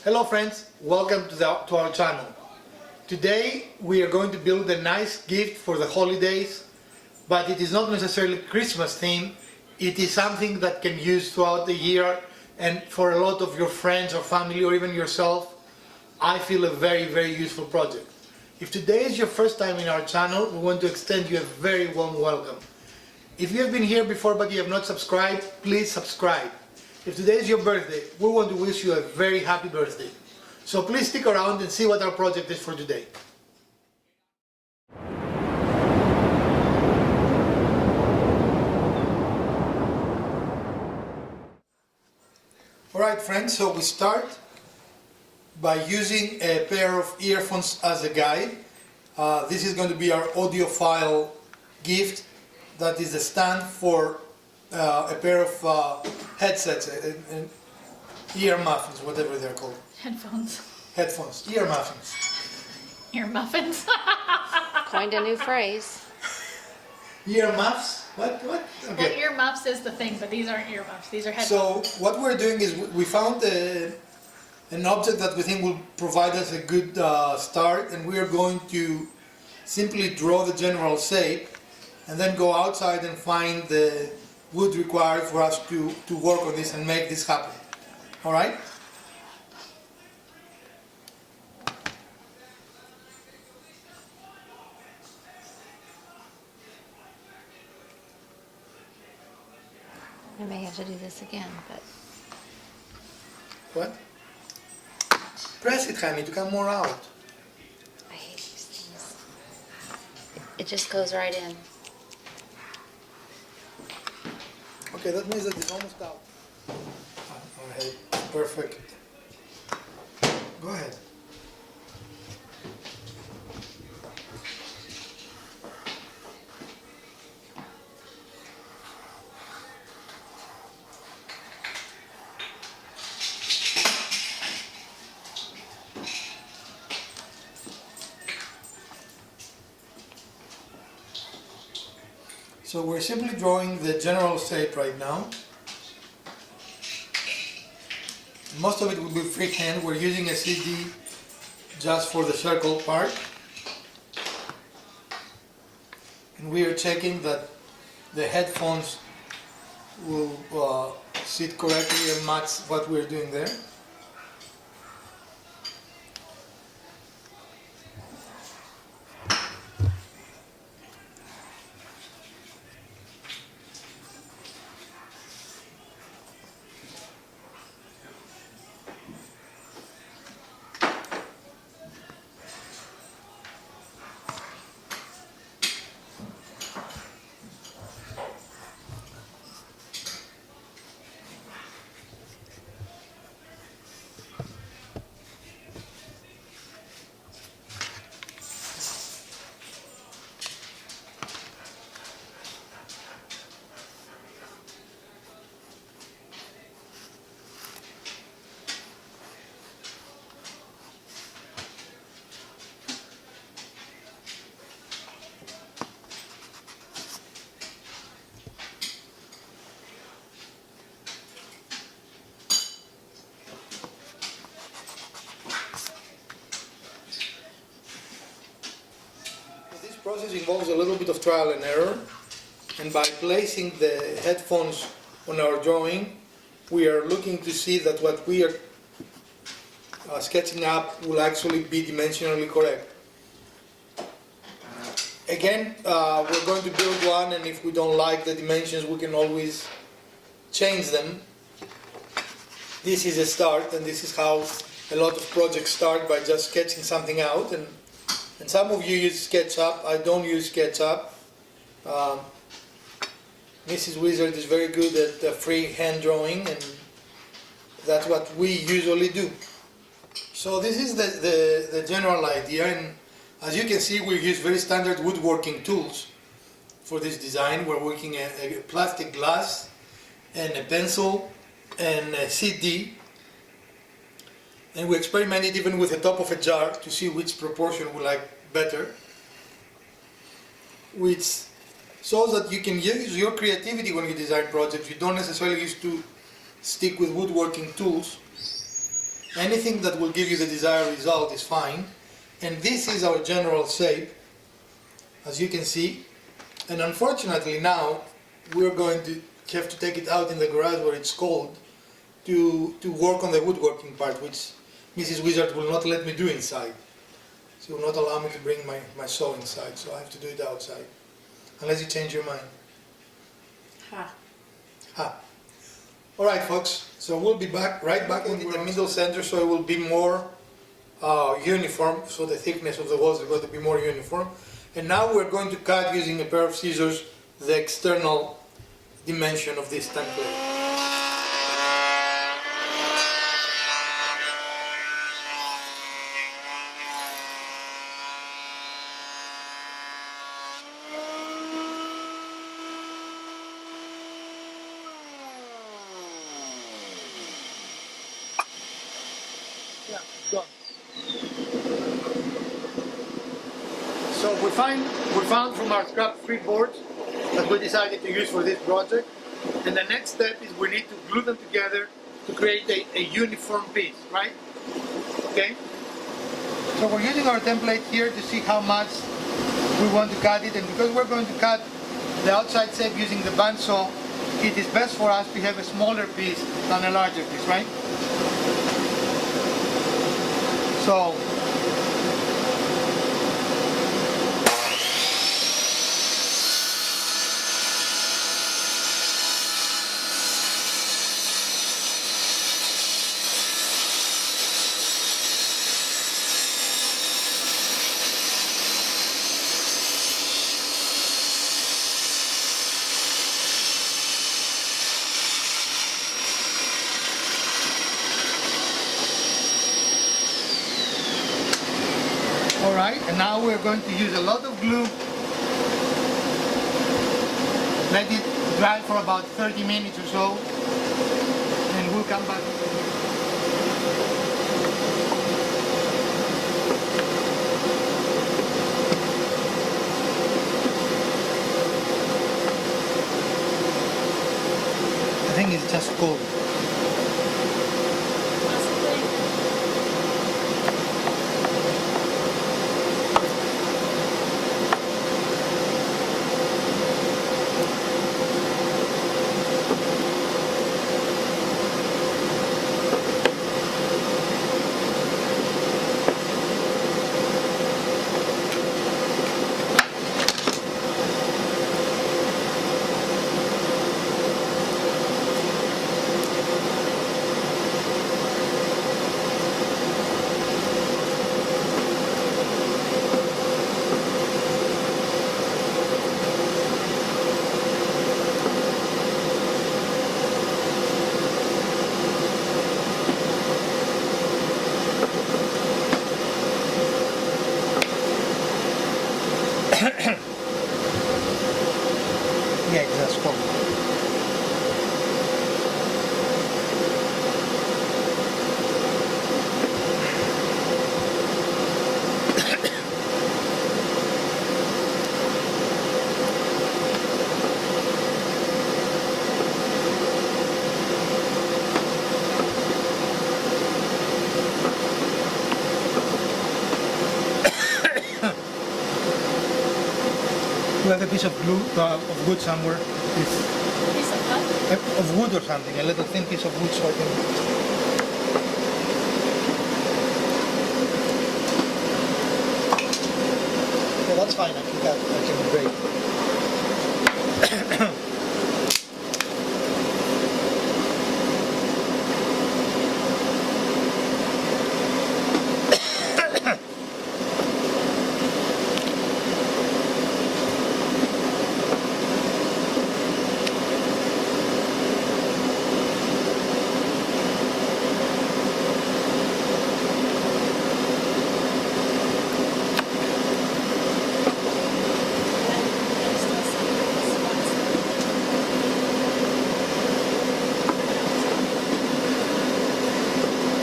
Hello friends, welcome to our channel. Today we are going to build a nice gift for the holidays, but it is not necessarily Christmas theme. It is something that can use throughout the year, and for a lot of your friends or family or even yourself, I feel a very useful project. If today is your first time in our channel, we want to extend you a very warm welcome. If you have been here before but you have not subscribed, please subscribe. If today is your birthday, we want to wish you a very happy birthday. So please stick around and see what our project is for today. Alright friends, so we start by using a pair of earphones as a guide. This is going to be our audiophile gift. That is a stand for a pair of headsets, ear muffins, whatever they're called. Headphones. Headphones, ear muffins. Ear muffins. Coined a new phrase. Ear muffs? What? Well, Okay. ear muffs is the thing, but these aren't ear muffs. These are headphones. So what we're doing is we found an object that we think will provide us a good start, and we are going to simply draw the general shape and then go outside and find the wood required for us to work on this and make this happen. Alright? I may have to do this again, but What? Press it, honey, to come more out. I hate these things. It just goes right in. Okay, that means that it's almost out. Alright, perfect. Go ahead. So we're simply drawing the general shape right now. Most of it will be freehand. We're using a CD just for the circle part. And we are checking that the headphones will sit correctly and match what we're doing there. This process involves a little bit of trial and error, and by placing the headphones on our drawing, we are looking to see that what we are sketching up will actually be dimensionally correct. Again, we're going to build one, and if we don't like the dimensions, we can always change them. This is a start, and this is how a lot of projects start, by just sketching something out. And some of you use SketchUp. I don't use SketchUp. Mrs. Wizard is very good at free hand drawing, and that's what we usually do. So this is the general idea, and as you can see, we use very standard woodworking tools for this design. We're working a plastic glass and a pencil and a CD, and we experimented even with the top of a jar to see which proportion we like better, which shows that you can use your creativity when you design projects. You don't necessarily used to stick with woodworking tools. Anything that will give you the desired result is fine. And this is our general shape, as you can see. And unfortunately now, we're going to have to take it out in the garage where it's cold to work on the woodworking part, which Mrs. Wizard will not let me do inside. She will not allow me to bring my saw inside, so I have to do it outside. Unless you change your mind. Ha. Ha. Alright folks, so we'll be right back in the middle center, so it will be more uniform, so the thickness of the walls is going to be more uniform. And now we're going to cut using a pair of scissors the external dimension of this template. Yeah, done. So we found from our scrap 3 boards that we decided to use for this project. And the next step is we need to glue them together to create a uniform piece, right? Okay? So we're using our template here to see how much we want to cut it. And because we're going to cut the outside shape using the bandsaw, it is best for us to have a smaller piece than a larger piece, right? So alright, and now we're going to use a lot of glue. Let it dry for about 30 minutes or so, and we'll come back. I think it's just cold. Yeah, that's cool. You have a piece of glue, of wood somewhere. Piece of what? Of wood or something, a little thin piece of wood so I can... Yeah, that's fine, I can break.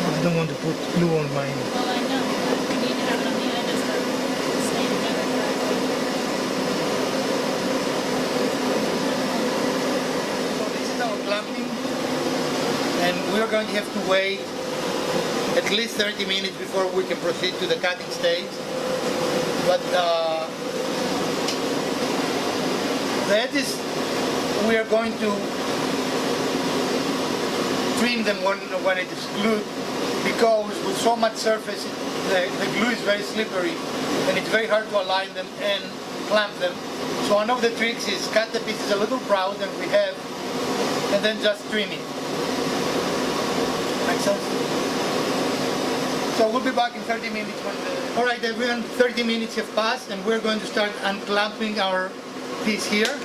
I don't want to put glue on mine. Well, I know, but we need to have it on the edges to stay together correctly. So this is our clamping, and we're going to have to wait at least 30 minutes before we can proceed to the cutting stage. But the edges, we are going to trim them when it is glued, because with so much surface, the glue is very slippery and it's very hard to align them and clamp them. So one of the tricks is cut the pieces a little broad than we have and then just trim it. Make sense? So we'll be back in 30 minutes when the... Alright everyone, 30 minutes have passed and we're going to start unclamping our piece here.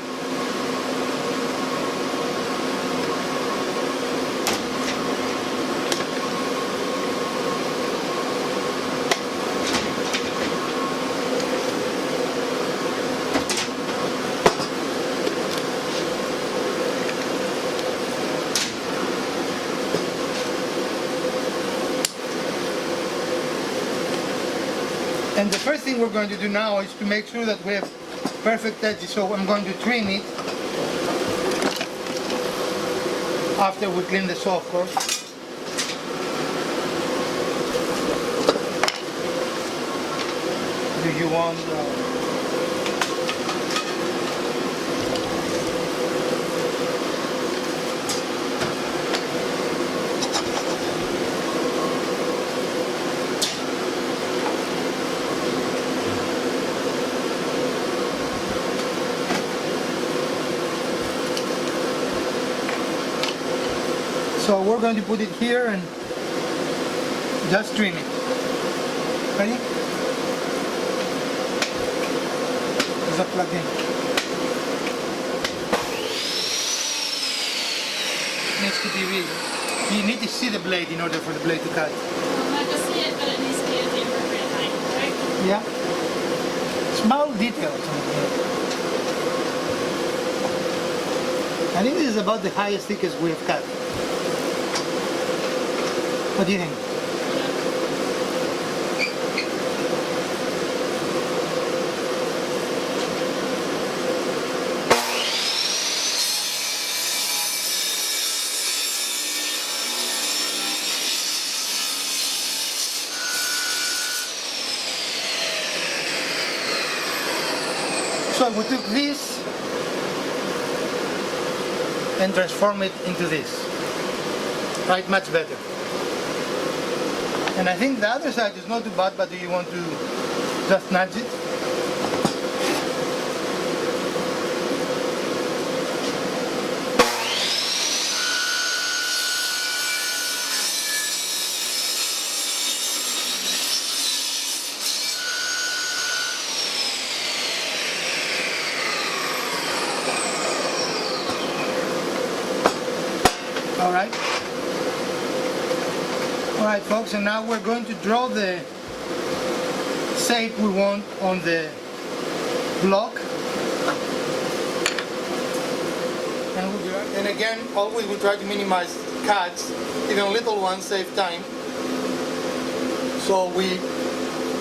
And the first thing we're going to do now is to make sure that we have perfect edges. So I'm going to trim it after we clean the saw, of course. Do you want So we're going to put it here and just trim it. Ready? There's a plug in. Needs to be real. You need to see the blade in order for the blade to cut. I can see it, but it needs to be at the appropriate height, right? Yeah. Small details. I think this is about the highest thickest we have cut. What do you think? So we took this and transform it into this. Right, much better. And I think the other side is not too bad, but do you want to just nudge it? All right. Alright folks, and now we're going to draw the shape we want on the block. And again, always we try to minimize cuts, even little ones save time. So we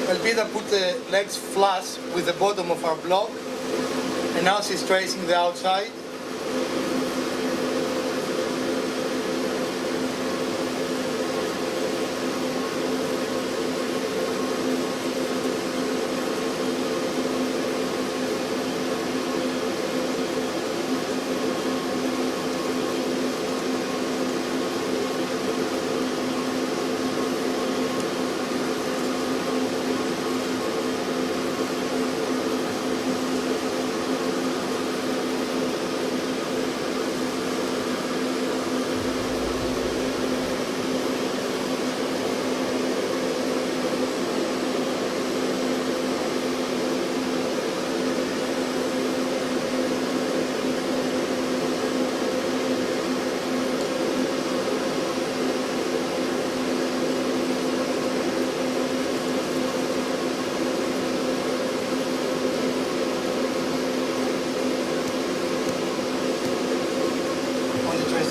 Elvira put the legs flush with the bottom of our block, and now she's tracing the outside.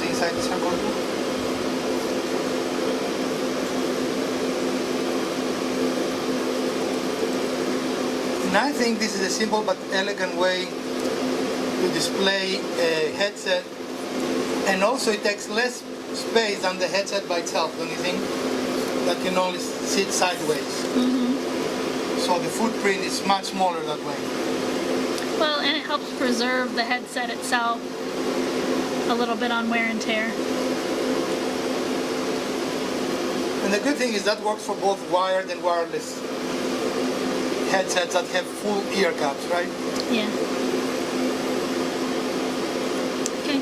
Inside the circle. And I think this is a simple but elegant way to display a headset, and also it takes less space than the headset by itself, don't you think? That that can only sit sideways. So the footprint is much smaller that way. Well, and it helps preserve the headset itself a little bit on wear and tear. And the good thing is that works for both wired and wireless headsets that have full ear caps, right? Yeah. Okay.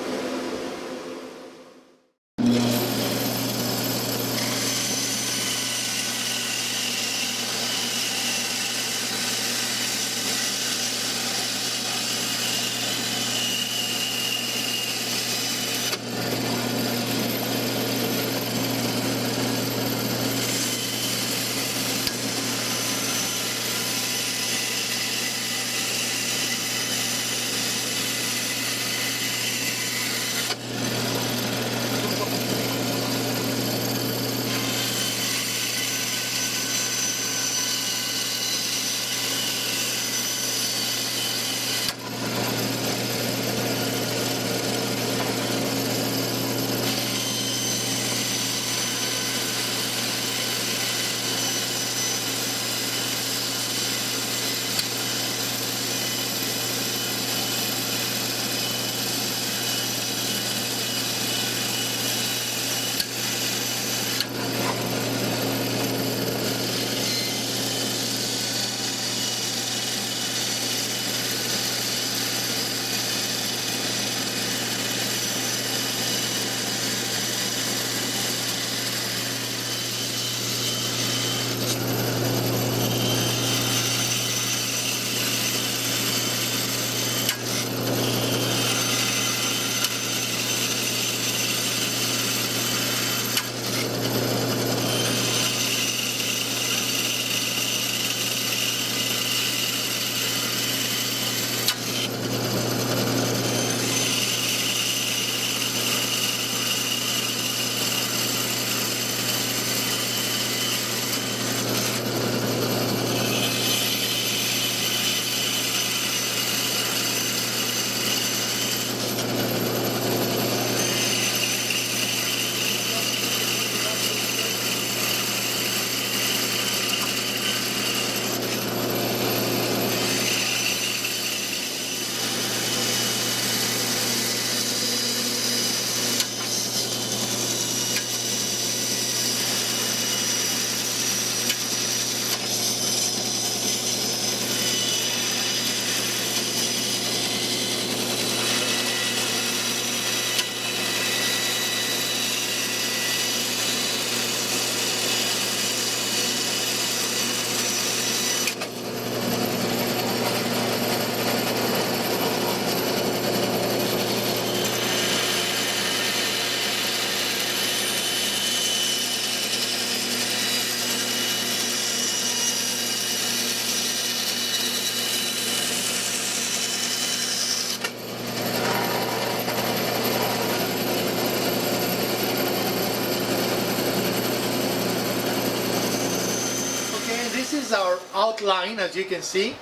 Is our outline, as you can see.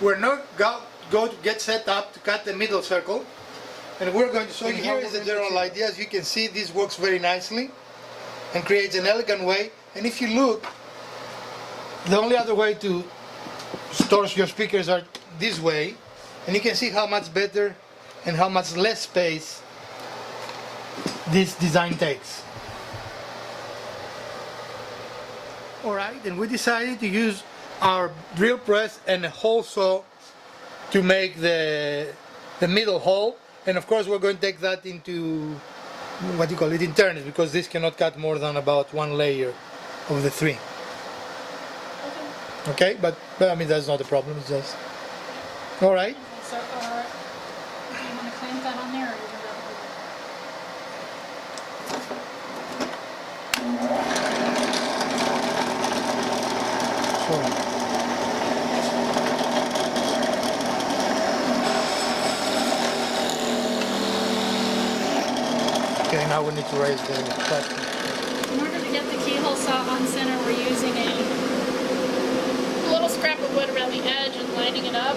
We're not going to get set up to cut the middle circle, and we're going to show you. Here is the general idea. As you can see, this works very nicely and creates an elegant way. And if you look, the only other way to store your speakers are this way, and you can see how much better and how much less space this design takes. Alright, and we decided to use our drill press and a hole saw to make the middle hole, and of course we're going to take that into what you call it, internals, because this cannot cut more than about one layer of the three. Okay, but I mean that's not a problem, it's just alright. So, do you want to clamp that on there, or are you going Okay, now we need to raise the platform. In order to get the keyhole saw on center, we're using a little scrap of wood around the edge and lining it up.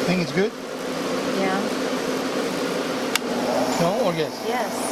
Think it's good? Yeah. No or yes? Yes.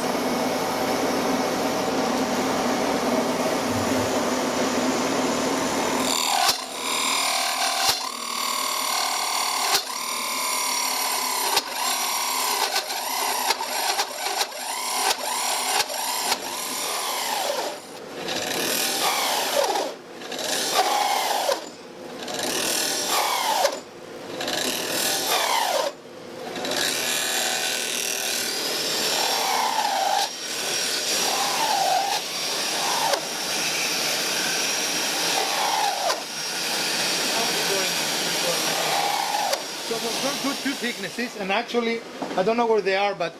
So we're two thicknesses, and actually, I don't know where they are, but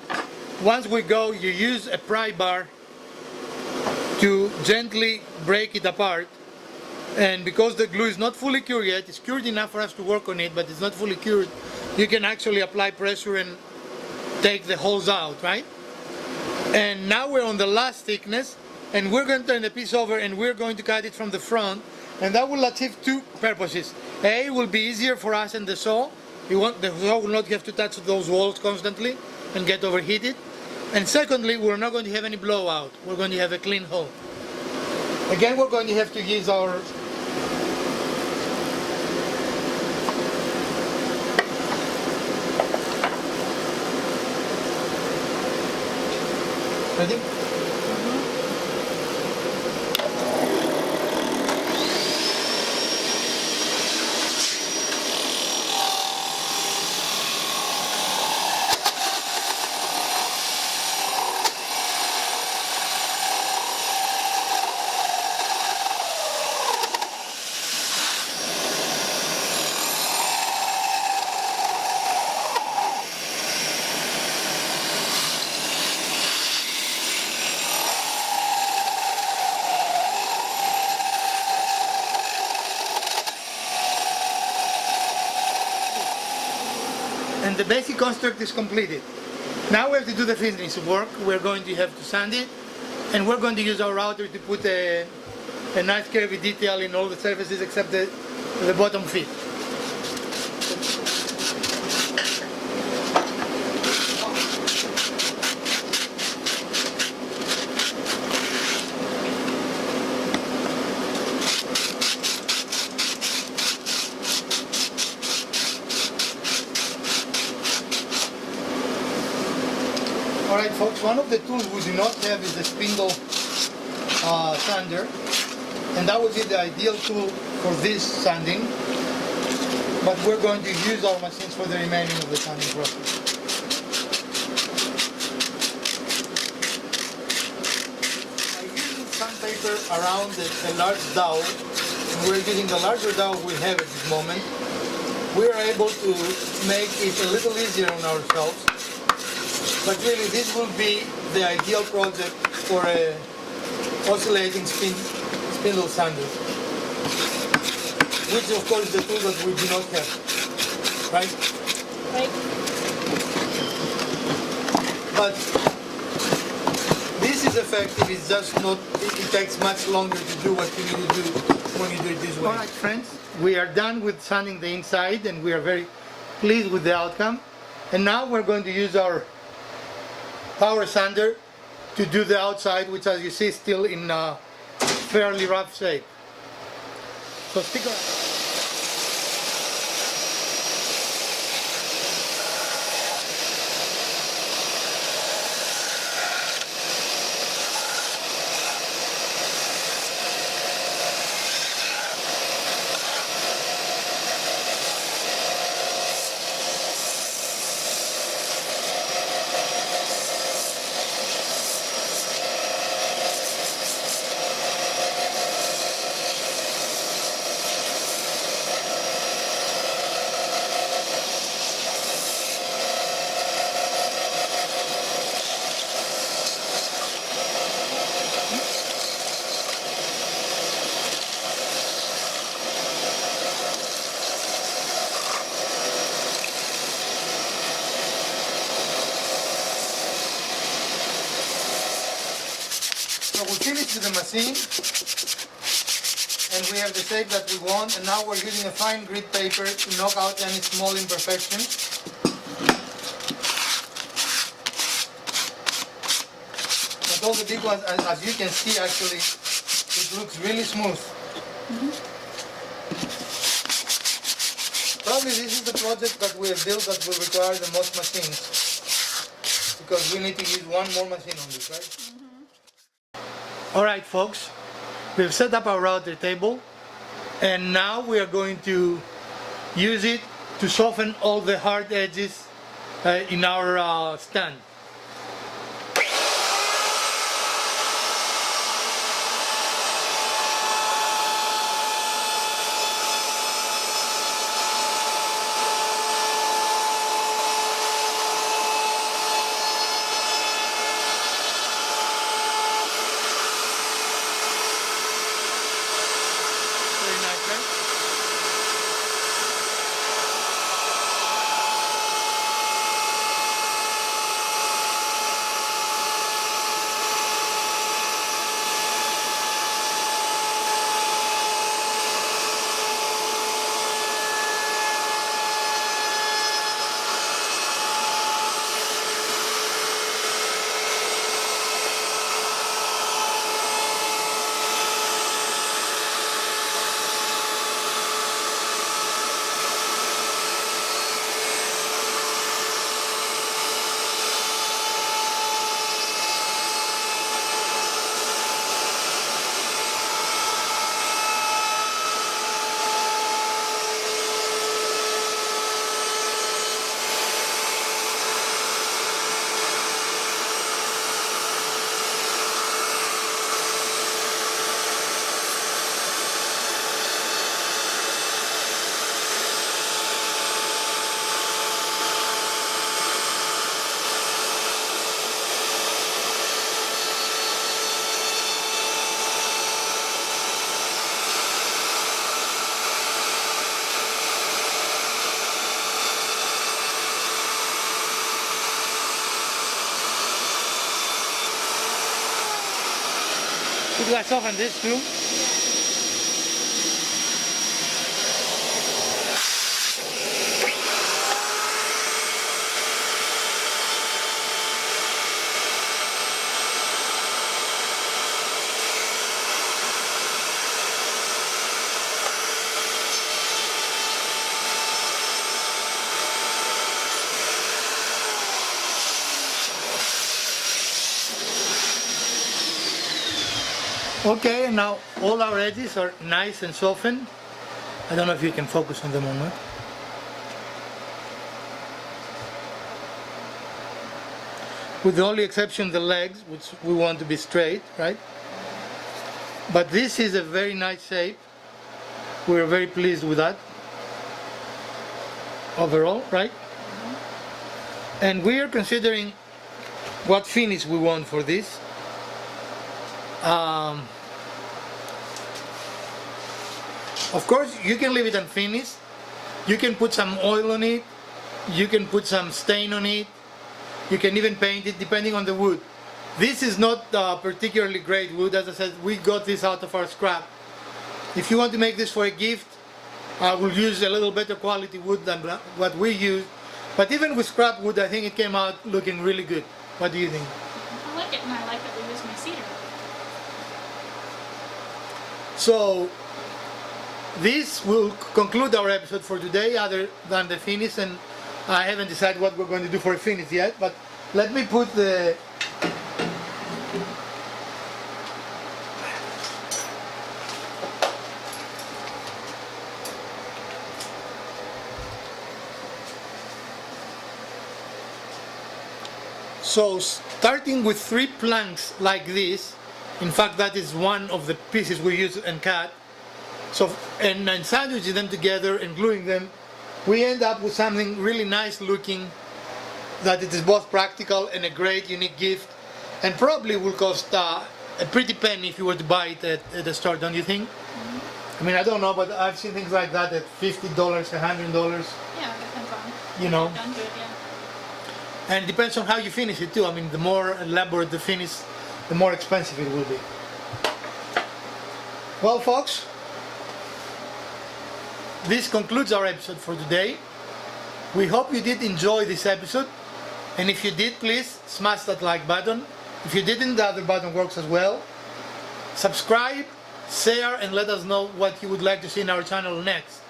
once we go, you use a pry bar to gently break it apart. And because the glue is not fully cured yet, it's cured enough for us to work on it, but it's not fully cured, you can actually apply pressure and take the holes out, right? And now we're on the last thickness, and we're going to turn the piece over and we're going to cut it from the front, and that will achieve two purposes. A, it will be easier for us and the saw. The saw will not have to touch those walls constantly and get overheated. And secondly, we're not going to have any blowout. We're going to have a clean hole. Again, we're going to have to use our ready? And the basic construct is completed. Now we have to do the finishing work. We're going to have to sand it, and we're going to use our router to put a nice curvy detail in all the surfaces except the bottom feet. Alright folks, one of the tools we do not have is the spindle sander, and that would be the ideal tool for this sanding, but we're going to use our machines for the remaining of the sanding process. By using sandpaper around a large dowel, and we're using the larger dowel we have at this moment, we are able to make it a little easier on ourselves. But really, this will be the ideal project for a oscillating spindle sander, which of course is the tool that we do not have, right? Right. But this is effective. It's just not. It takes much longer to do what you need to do when you do it this way. All right, friends, we are done with sanding the inside, and we are very pleased with the outcome. And now we're going to use our power sander to do the outside, which as you see is still in fairly rough shape. So stick around. So we finish with the machine, and we have the shape that we want, and now we're using a fine grit paper to knock out any small imperfections. But all the big ones, as you can see, actually, it looks really smooth. Probably this is the project that we have built that will require the most machines, because we need to use one more machine on this, right? Alright folks, we've set up our router table, and now we are going to use it to soften all the hard edges in our stand. Very nice, right? Should I soften this too? Okay, now all our edges are nice and softened. I don't know if you can focus on them or not. With the only exception the legs, which we want to be straight, right? But this is a very nice shape. We're very pleased with that overall, right? And we are considering what finish we want for this. Of course, you can leave it unfinished. You can put some oil on it. You can put some stain on it. You can even paint it depending on the wood. This is not particularly great wood. As I said, we got this out of our scrap. If you want to make this for a gift, we'll use a little better quality wood than what we use. But even with scrap wood, I think it came out looking really good. What do you think? I like it, and I like that we use my cedar. So this will conclude our episode for today, other than the finish, and I haven't decided what we're going to do for a finish yet, but let me put the so starting with 3 planks like this. In fact, that is one of the pieces we use and cut. So, and then sandwiching them together and gluing them, we end up with something really nice looking, that it is both practical and a great unique gift, and probably will cost a pretty penny if you were to buy it at the store, don't you think? I mean, I don't know, but I've seen things like that at $50, $100. Yeah, it depends on. You know. Done good, yeah. And it depends on how you finish it too. I mean, the more elaborate the finish, the more expensive it will be. Well, folks, this concludes our episode for today. We hope you did enjoy this episode, and if you did, please smash that like button. If you didn't, the other button works as well. Subscribe, share, and let us know what you would like to see in our channel next.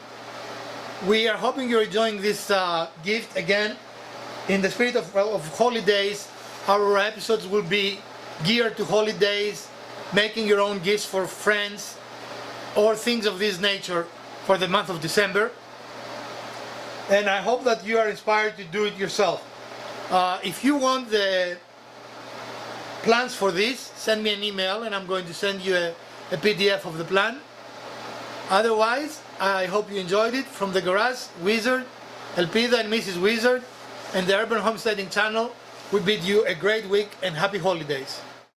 We are hoping you're enjoying this gift again. In the spirit of holidays, our episodes will be geared to holidays, making your own gifts for friends, or things of this nature for the month of December. And I hope that you are inspired to do it yourself. If you want the plans for this, send me an email and I'm going to send you a PDF of the plan. Otherwise, I hope you enjoyed it. From the garage, Wizard, Elpida and Mrs. Wizard, and the Urban Homesteading channel, we bid you a great week and happy holidays.